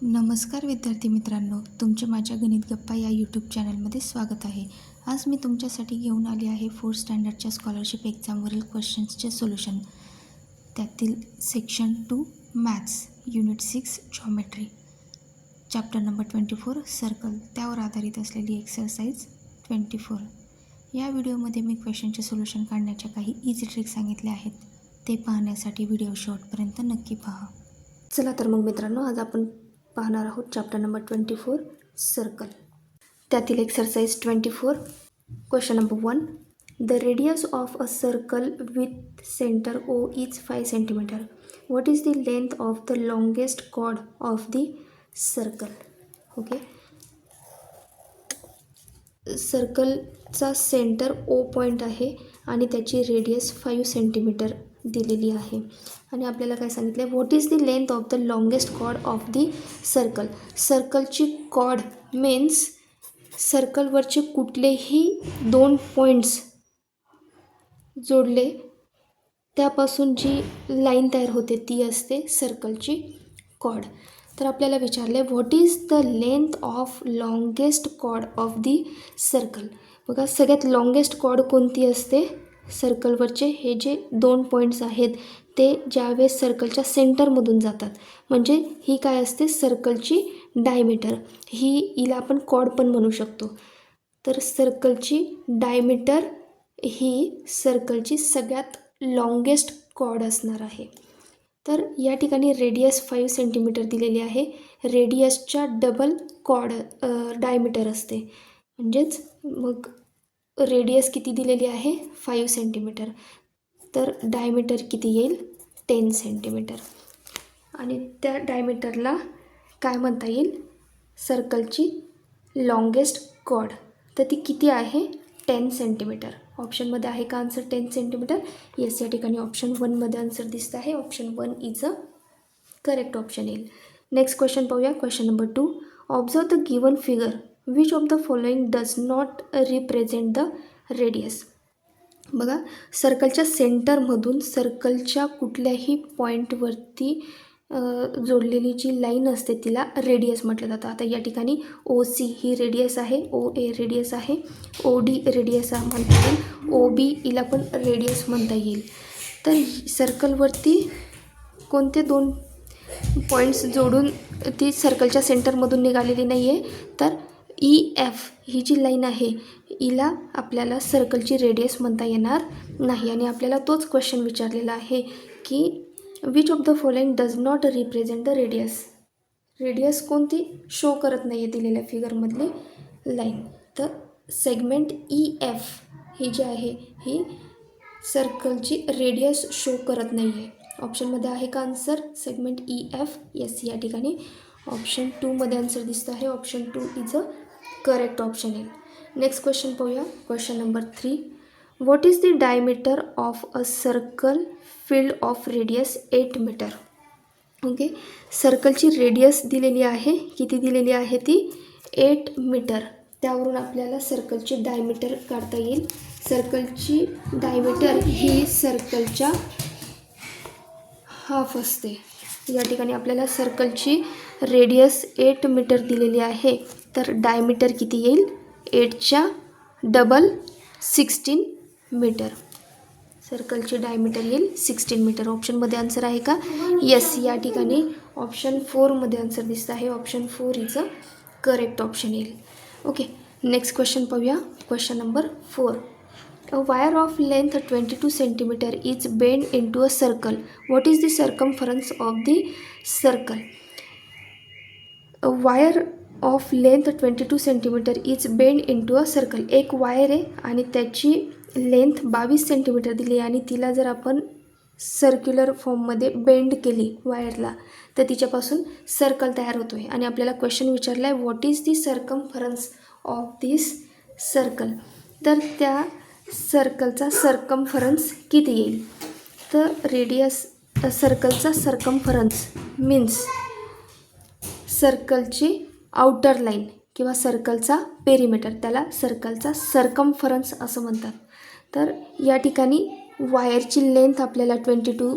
नमस्कार विद्यार्थी मित्रांनो, तुमचे माझ्या गणित गप्पा या यूट्यूब चॅनलमध्ये स्वागत आहे. आज मी तुमच्यासाठी घेऊन आले आहे 4th स्टँडर्डच्या स्कॉलरशिप एक्झामवरील क्वेश्चन्सचे सोल्युशन. त्यातील section 2 maths unit 6 geometry chapter number 24 circle त्यावर आधारित असलेली एक्सरसाइज 24. या व्हिडिओमध्ये मी क्वेश्चनचे सोल्युशन काढण्याच्या काही इझी ट्रिक सांगितल्या आहेत. ते पाहण्यासाठी व्हिडिओ शेवटपर्यंत नक्की पहा. चला तर मग मित्रांनो, आज आपण पाहणार आहोत चॅप्टर नंबर 24 सर्कल. त्यातील exercise 24. Question number 1. The radius of a circle with centre O is 5 cm. What is the length of the longest chord of the circle. Okay, सर्कलचा सेंटर O पॉईंट आहे आणि त्याची radius 5 cm दिलेली आहे. आणि आपल्याला काय सांगितलं आहे, what is the length of the longest chord of the circle. सर्कलची कॉर्ड मीन्स सर्कलवरचे कुठलेही 2 पॉईंट्स जोडले त्यापासून जी लाईन तयार होते ती असते सर्कलची कॉर्ड. तर आपल्याला विचारलं आहे, what is the length of longest chord of the circle. बघा, सगळ्यात लॉंगेस्ट कॉर्ड कोणती असते सर्कलवरचे. हे जे 2 पॉईंट्स आहेत ते ज्यावेळेस सर्कलच्या सेंटरमधून जातात, म्हणजे ही काय असते, सर्कलची डायमीटर. हिला आपण कॉर्ड पण म्हणू शकतो. तर सर्कलची डायमीटर ही सर्कलची सगळ्यात लॉंगेस्ट कॉर्ड असणार आहे. तर या ठिकाणी रेडियस 5 cm दिलेली आहे. रेडियसच्या डबल कॉर्ड डायमीटर असते, म्हणजेच मग रेडियस किती दिलेली आहे 5 cm. तर डायमीटर किती येईल 10 cm. आणि त्या डायमीटरला काय म्हणता येईल, सर्कलची लॉंगेस्ट कॉर्ड. तर ती किती आहे 10 cm. ऑप्शनमध्ये आहे का आन्सर 10 cm. येस, या ठिकाणी ऑप्शन 1मध्ये आन्सर दिसत आहे. Option 1 is a correct option येईल. नेक्स्ट क्वेश्चन पाहूया. Question number 2. Observe the given figure. Which of the following does not represent the radius. बघा, सर्कलच्या सेंटरमधून सर्कलच्या कुठल्याही पॉईंटवरती जोडलेली जी लाईन असते तिला रेडियस म्हटलं जातं. आता या ठिकाणी OC ही रेडियस आहे, OA रेडियस आहे, OD रेडियस म्हणता येईल, OB हिला पण रेडियस म्हणता येईल. तर सर्कलवरती कोणते 2 पॉईंट्स जोडून ती सर्कलच्या सेंटरमधून निघालेली नाही आहे. तर EF ही जी लाईन आहे हिला आपल्याला सर्कलची रेडियस म्हणता येणार नाही. आणि आपल्याला तोच क्वेश्चन विचारलेला आहे की which of the following does not represent the radius. Radius कोणती शो करत नाही आहे दिलेल्या फिगरमधली लाईन. तर सेगमेंट EF ही जी आहे ही सर्कलची रेडियस शो करत नाही आहे. ऑप्शनमध्ये आहे का आन्सर सेगमेंट EF. येस, या ठिकाणी ऑप्शन 2मध्ये आन्सर दिसतं आहे. Option 2 is a correct option येईल. नेक्स्ट क्वेश्चन पाहूया. Question number 3. What is the diameter of a circle filled of radius 8 metre. Okay, सर्कलची रेडियस दिलेली आहे, किती दिलेली आहे ती 8 मीटर. त्यावरून आपल्याला सर्कलची डायमीटर काढता येईल. सर्कलची डायमीटर ही सर्कलच्या हाफ असते. या ठिकाणी आपल्याला सर्कलची रेडियस 8 मीटर दिलेली आहे. तर डायमीटर किती येईल 8च्या डबल 16 मीटर. सर्कलची डायमीटर येईल 16 मीटर. ऑप्शनमध्ये आन्सर आहे का. येस, या ठिकाणी ऑप्शन 4मध्ये आन्सर दिसत आहे. Option 4 is a correct option येईल. ओके, नेक्स्ट क्वेश्चन पाहूया. Question number 4. A wire of length 22 cm is bent into a circle. What is the circumference of the circle? A wire of length 22 cm is bent into a circle. एक wire आहे आणि त्याची length 22 cm दिली आहे आणि तिला जर आपण सर्क्युलर फॉर्ममध्ये बेंड केली वायरला तर तिच्यापासून सर्कल तयार होतो आहे. आणि आपल्याला क्वेश्चन विचारला आहे, what is the circumference of this circle. तर त्या सर्कलचा सर्कमफरन्स किती येईल. तर रेडियस सर्कलचा सर्कमफरन्स मीन्स सर्कलची आउटर लाईन किंवा सर्कलचा पेरिमीटर, त्याला सर्कलचा सर्कमफरन्स असं म्हणतात. तर या ठिकाणी वायरची लेंथ आपल्याला 22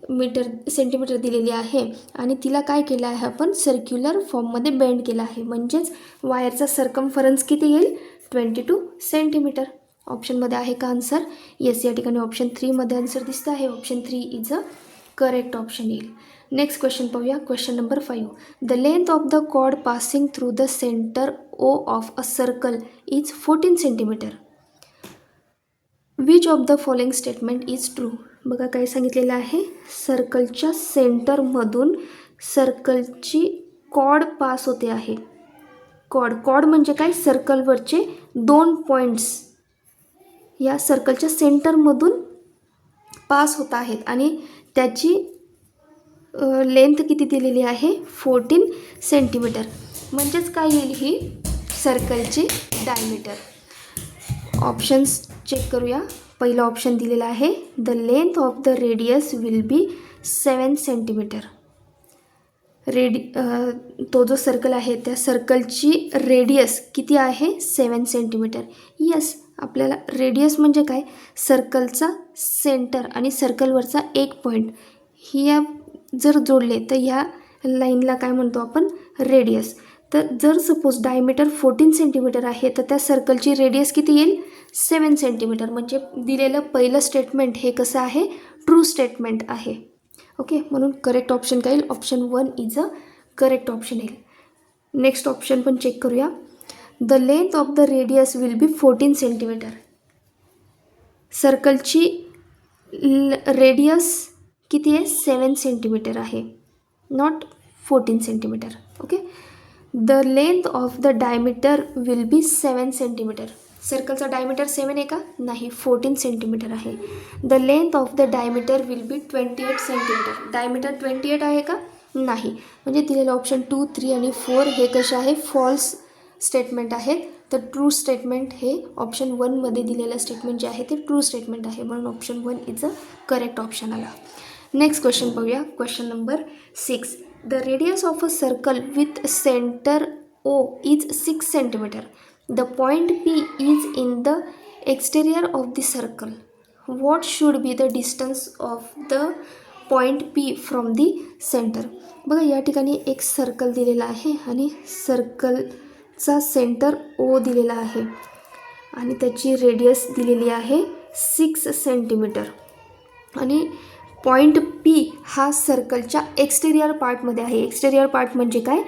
सेंटीमीटर दिलेली आहे आणि तिला काय केलं आहे आपण सर्क्युलर फॉर्ममध्ये बेंड केलं आहे, म्हणजेच वायरचा सर्कम्फरन्स किती येईल 22 सेंटीमीटर. ऑप्शनमध्ये आहे का आन्सर? येस, या ठिकाणी ऑप्शन 3मध्ये आन्सर दिसतं आहे. Option 3 is a correct option येईल. नेक्स्ट क्वेश्चन पाहूया. Question number 5. The length of the chord passing through the centre O of a circle is 14 centimetre. Which of the following statement is true. बघा काय सांगितलेलं आहे, सर्कलच्या सेंटरमधून सर्कलची cord pass होते आहे. कॉर्ड म्हणजे काय, सर्कलवरचे 2 पॉईंट्स या सर्कलच्या सेंटरमधून पास होत आहेत आणि त्याची लेंथ किती दिलेली आहे 14 सेंटीमीटर. म्हणजेच काय येईल ही सर्कलची डायमीटर. ऑप्शन्स चेक करूया. पहिला ऑप्शन दिलेला आहे the length of the radius will be 7 centimetre. तो जो सर्कल आहे त्या सर्कलची रेडियस किती आहे 7 सेंटीमीटर. यस, आपल्याला रेडियस म्हणजे काय, सर्कलचा सेंटर आणि सर्कलवरचा एक पॉईंट ही या जर जोडले तर ह्या लाईनला काय म्हणतो आपण, रेडियस. तर जर सपोज डायमीटर 14 सेंटीमीटर आहे तर त्या सर्कलची रेडियस किती येईल 7 सेंटीमीटर. म्हणजे दिलेलं पहिलं स्टेटमेंट हे कसं आहे, ट्रू स्टेटमेंट आहे. ओके, म्हणून करेक्ट ऑप्शन काय येईल, option 1 is a correct option येईल. नेक्स्ट ऑप्शन पण चेक करूया. The length of the radius will be 14 centimetre. सर्कलची रेडियस किती आहे 7 सेंटीमीटर आहे, not 14 centimetre. Okay, the length of the diameter will be 7 centimetre. सर्कलचा डायमीटर 7 आहे का, नाही 14 सेंटीमीटर आहे. The length of the diameter will B 28 centimetre. Diameter 28 आहे का, नाही. म्हणजे दिलेलं ऑप्शन 2, 3 आणि 4 हे कसे आहे, फॉल्स स्टेटमेंट आहेत. तर ट्रू स्टेटमेंट हे ऑप्शन 1मध्ये दिलेलं स्टेटमेंट जे आहे ते ट्रू स्टेटमेंट आहे, म्हणून option 1 is a correct option आला. नेक्स्ट क्वेश्चन पाहूया. Question number 6. The radius of a circle with centre O is 6 centimetre. The point P is in the exterior of the circle. What should be the distance of the point P from the centre. बघा या ठिकाणी एक circle दिलेला आहे आणि सर्कलचा centre O दिलेला आहे आणि त्याची रेडियस दिलेली आहे 6 सेंटीमीटर आणि पॉईंट P हा सर्कलच्या एक्सटेरियर पार्टमध्ये आहे. एक्सटेरियर पार्ट म्हणजे काय,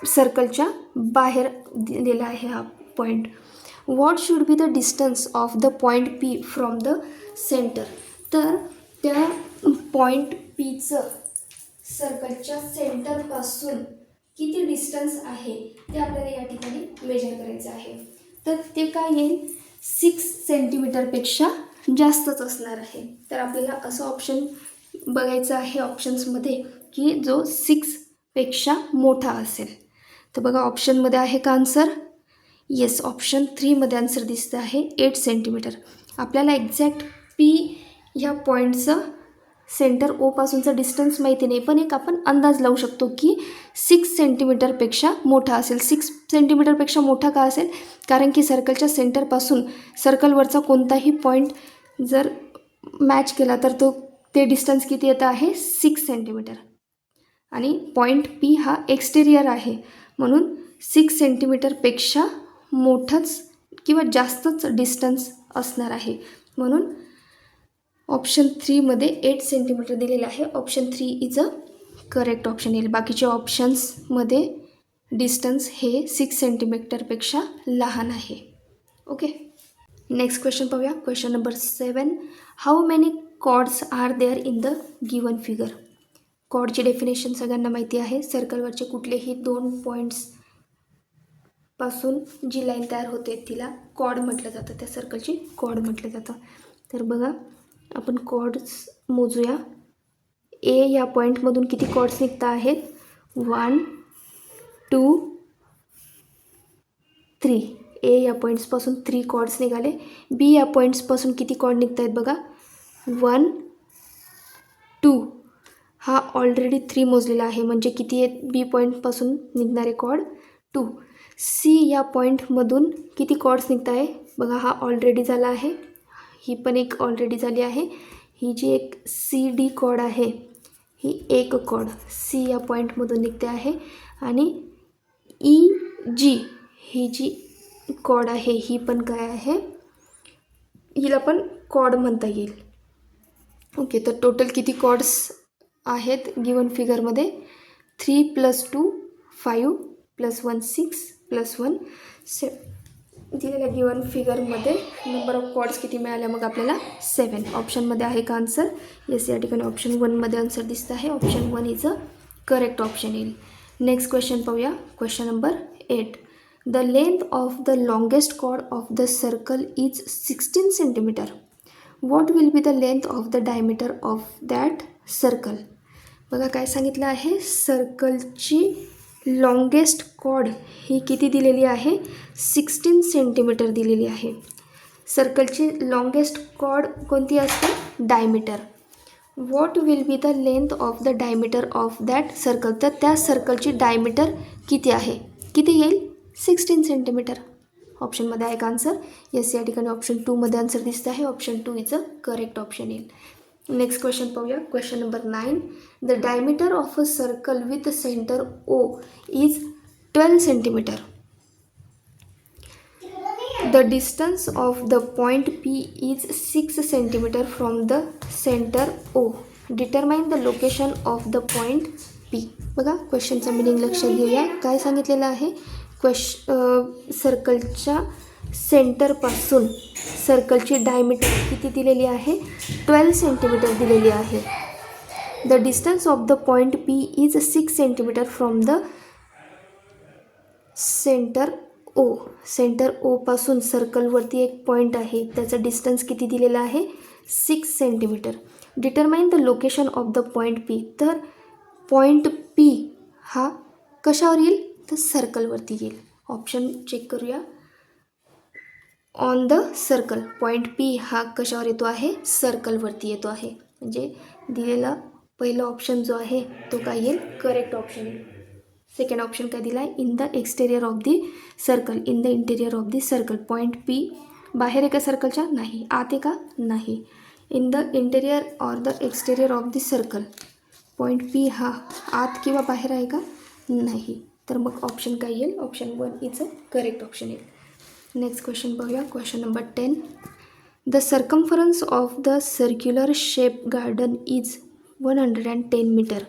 सर्कलच्या बाहेर दिलेला आहे हा point. What should be the distance of the point P from the centre. तर त्या पॉईंट Pचं सर्कलच्या सेंटरपासून किती डिस्टन्स आहे ते आपल्याला या ठिकाणी मेजर करायचं आहे. तर ते काय येईल 6 सेंटीमीटरपेक्षा जास्तच असणार आहे. तर आपल्याला असं ऑप्शन बघायचं आहे ऑप्शन्समध्ये की जो 6पेक्षा मोठा असेल. तर बघा ऑप्शनमध्ये आहे का आन्सर? येस, ऑप्शन 3मध्ये आन्सर दिसतं आहे 8 सेंटीमीटर. आपल्याला एक्झॅक्ट P ह्या पॉईंटचं सेंटर ओपासूनचं डिस्टन्स माहिती नाही, पण एक आपण अंदाज लावू शकतो की 6 सेंटीमीटरपेक्षा मोठा असेल. 6 सेंटीमीटरपेक्षा मोठा का असेल, कारण की सर्कलच्या सेंटरपासून सर्कलवरचा कोणताही पॉईंट जर मॅच केला तर ते डिस्टन्स किती येतं आहे 6 सेंटीमीटर आणि पॉईंट P हा एक्सटेरियर आहे, म्हणून 6 सेंटीमीटरपेक्षा मोठंच किंवा जास्तच डिस्टन्स असणार आहे. म्हणून ऑप्शन 3मध्ये 8 सेंटीमीटर दिलेलं आहे. Option 3 is a correct option येईल. बाकीच्या ऑप्शन्समध्ये डिस्टन्स हे 6 सेंटीमीटरपेक्षा लहान आहे. ओके, नेक्स्ट क्वेश्चन पाहूया. Question number 7. How many chords are there in the given figure. कॉर्डची डेफिनेशन सगळ्यांना माहिती आहे. सर्कलवरचे कुठलेही 2 पॉईंट्स पासून जी लाईन तयार होते तिला कॉर्ड म्हटलं जातं, त्या सर्कलची कॉर्ड म्हटलं जातं. तर बघा आपण कॉर्ड्स मोजूया. ए या पॉईंटमधून किती कॉर्ड्स निघत आहेत 1 2 3. ए या पॉईंट्सपासून 3 कॉर्ड्स निघाले. बी या पॉईंट्सपासून किती कॉर्ड निघत आहेत बघा 1 2. हा ऑलरेडी 3 मोजलेला आहे, म्हणजे किती आहेत बी पॉईंटपासून निघणारे कॉर्ड 2. सी या पॉईंटमधून किती कॉर्ड्स निघत आहे बघा, हा ऑलरेडी झाला आहे, ही पण एक ऑलरेडी झाली आहे, ही जी एक सी डी कॉर्ड आहे ही एक कॉर्ड सी या पॉईंटमधून निघते आहे आणि ई जी ही जी कॉर्ड आहे ही पण काय आहे, हिला पण कॉर्ड म्हणता येईल. ओके, तर टोटल किती कॉर्ड्स आहेत गिवन फिगरमध्ये? 3 + 2 5 + 1 6 + 1 7. दिलेल्या गिवन फिगरमध्ये नंबर ऑफ कॉर्ड्स किती मिळाल्या मग आपल्याला? 7. ऑप्शनमध्ये आहे का आन्सर? येस, या ठिकाणी ऑप्शन 1मध्ये आन्सर दिसतं आहे. Option 1 is a correct option येईल. नेक्स्ट क्वेश्चन पाहूया. Question number 8. The length of the longest chord of the circle is 16 centimetre. What will be the length of the diameter of that circle. बघा काय सांगितलं आहे, सर्कलची longest cord ही किती दिलेली आहे? 16 centimetre दिलेली आहे. सर्कलची लॉंगेस्ट कॉर्ड कोणती असते? Diameter. What will be the length of the diameter of that circle. तर त्या सर्कलची डायमीटर किती आहे? किती येईल? 16 सेंटीमीटर. ऑप्शनमध्ये आहे का आन्सर? येस, या ठिकाणी ऑप्शन 2मध्ये आन्सर दिसतं आहे. Option 2 is a correct option येईल. नेक्स्ट क्वेश्चन पाहूया. Question number 9. The diameter of a circle with centre O is 12 centimetre. The distance of the point P is 6 centimetre from the centre O. Determine the location of the point P. बघा क्वेश्चनचा meaning लक्षात घेऊया. काय सांगितलेलं आहे? सर्कलच्या सेंटरपासून सर्कलची diameter किती दिलेली आहे? 12 सेंटीमीटर दिलेली आहे. The distance of the point P is 6 centimetre from the centre O. Centre ओपासून सर्कलवरती एक पॉईंट आहे, त्याचं डिस्टन्स किती दिलेलं आहे? 6 centimetre. Determine the location of the point P. तर पॉईंट पी हा कशावर येईल? तर सर्कलवरती येईल. ऑप्शन चेक करूया. On the circle. Point P हा कशावर येतो आहे? सर्कलवरती येतो आहे. म्हणजे दिलेला पहिला ऑप्शन जो आहे तो काय येईल? करेक्ट ऑप्शन येईल. सेकंड ऑप्शन काय दिला आहे? In the exterior of the circle. In the interior of the circle. Point P बाहेर आहे का सर्कलच्या? नाही. आत आहे का? नाही. In the interior or the exterior of the circle. Point P हा आत किंवा बाहेर आहे का? नाही. तर मग ऑप्शन काय येईल? Option 1 is a correct option येईल. नेक्स्ट क्वेश्चन पाहूया. Question number 10. The circumference of the circular shape garden is 110 metre.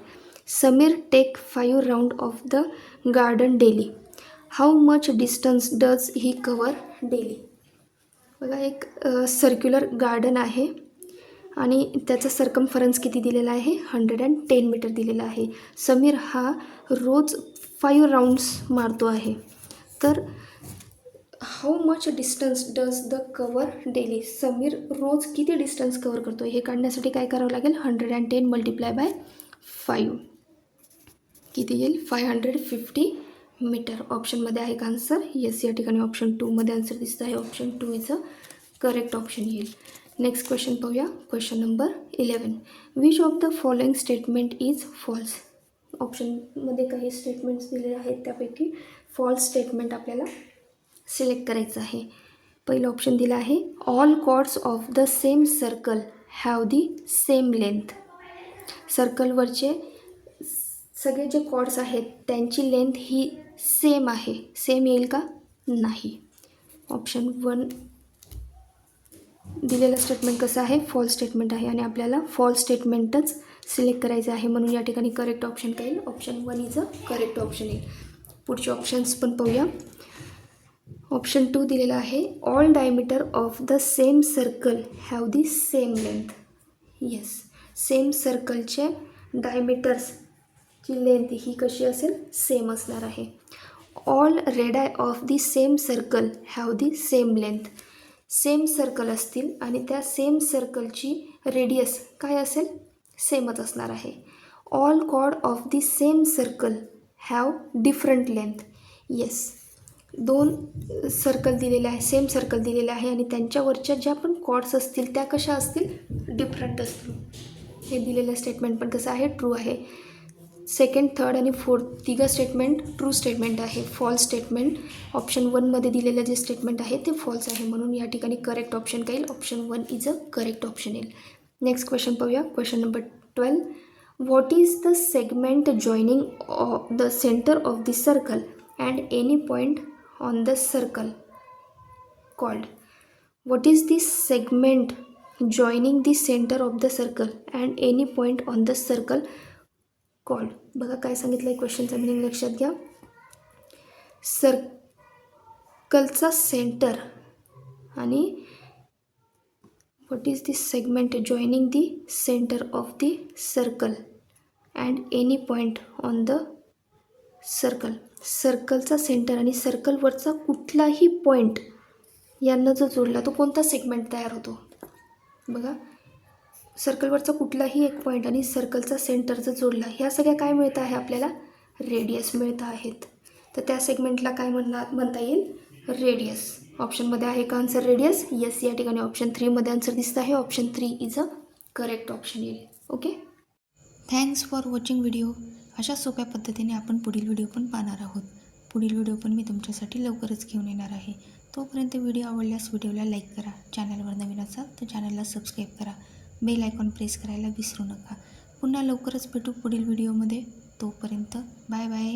Sameer take 5 round of the garden daily. How much distance does he cover daily. बघा एक circular garden आहे आणि त्याचा circumference किती दिलेला आहे? 110 मीटर दिलेला आहे. समीर हा रोज 5 राऊंड्स मारतो आहे. तर how much distance does the cover daily. Sameer रोज किती डिस्टन्स कवर करतो हे काढण्यासाठी काय करावं लागेल? 110 × 5 किती येईल? 550 मीटर. ऑप्शनमध्ये आहे का आन्सर? येस, या ठिकाणी ऑप्शन 2मध्ये आन्सर दिसतं आहे. Option 2 is a correct option येईल. नेक्स्ट क्वेश्चन पाहूया. Question number 11. Which of the following statement is false. ऑप्शनमध्ये काही स्टेटमेंट्स दिलेले आहेत, त्यापैकी फॉल्स स्टेटमेंट आपल्याला सिलेक्ट करायचं आहे. पहिलं ऑप्शन दिलं आहे all chords of the same circle have the same length. सर्कलवरचे सगळे जे कॉर्ड्स आहेत त्यांची लेंथ ही सेम आहे. सेम येईल का? नाही. ऑप्शन 1 दिलेलं स्टेटमेंट कसं आहे? फॉल्स स्टेटमेंट आहे आणि आपल्याला फॉल्स स्टेटमेंटच सिलेक्ट करायचं आहे. म्हणून या ठिकाणी करेक्ट ऑप्शन काय येईल? Option 1 is a correct option येईल. पुढचे ऑप्शन्स पण पाहूया. ऑप्शन 2 दिलेला आहे all diameter of the same circle have the same length. Yes, same सर्कलचे डायमीटर्सची लेंथ ही कशी असेल? सेम असणार आहे. All radii of the same circle have the same length. Same circle असतील आणि त्या सेम सर्कलची रेडियस काय असेल? सेमच असणार आहे. All chord of the same circle have different length. Yes, 2 circle दिलेले आहे, सेम सर्कल दिलेले आहे आणि त्यांच्यावरच्या ज्या पण कॉर्ड्स असतील त्या कशा असतील? डिफरंट असतील. हे दिलेलं स्टेटमेंट पण कसं आहे? ट्रू आहे. सेकंड, थर्ड आणि फोर्थ तिघं स्टेटमेंट ट्रू स्टेटमेंट आहे. फॉल्स स्टेटमेंट ऑप्शन 1मध्ये दिलेलं जे स्टेटमेंट आहे ते फॉल्स आहे. म्हणून या ठिकाणी करेक्ट ऑप्शन काय येईल? Option 1 is a correct option येईल. नेक्स्ट क्वेश्चन पाहूया. Question number 12. What is the segment joining the centre of the circle and any point on the circle called? What is the segment joining the centre of the circle and any point on the circle called? बघा काय सांगितलं आहे, क्वेश्चनचा meaning लक्षात घ्या. सर्कलचा centre आणि what is the segment joining the centre of the circle and any point on the circle. सर्कलचा centre आणि सर्कलवरचा कुठलाही पॉईंट यांना जो जोडला तो कोणता सेगमेंट तयार होतो? बघा, सर्कलवरचा कुठलाही एक पॉईंट आणि सर्कलचा सेंटर जर जोडला, ह्या सगळ्या काय मिळत आहे आपल्याला? रेडियस मिळत आहेत. तर त्या सेगमेंटला काय म्हणता येईल? रेडियस. ऑप्शनमध्ये आहे का आन्सर रेडियस? येस, या ठिकाणी ऑप्शन 3मध्ये आन्सर दिसत आहे. Option 3 is a correct option येईल. Okay, thanks for watching video. अशा सोप्या पद्धतीने आपण पुढील व्हिडिओ पण पाहणार आहोत. पुढील व्हिडिओ पण मी तुमच्यासाठी लवकरच घेऊन येणार आहे. तोपर्यंत व्हिडिओ आवडल्यास व्हिडिओला लाईक करा. चॅनलवर नवीन असाल तर चॅनलला सबस्क्राईब करा. बेल आयकॉन प्रेस करायला विसरू नका. पुन्हा लवकरच भेटू पुढील व्हिडिओमध्ये. तोपर्यंत बाय बाय.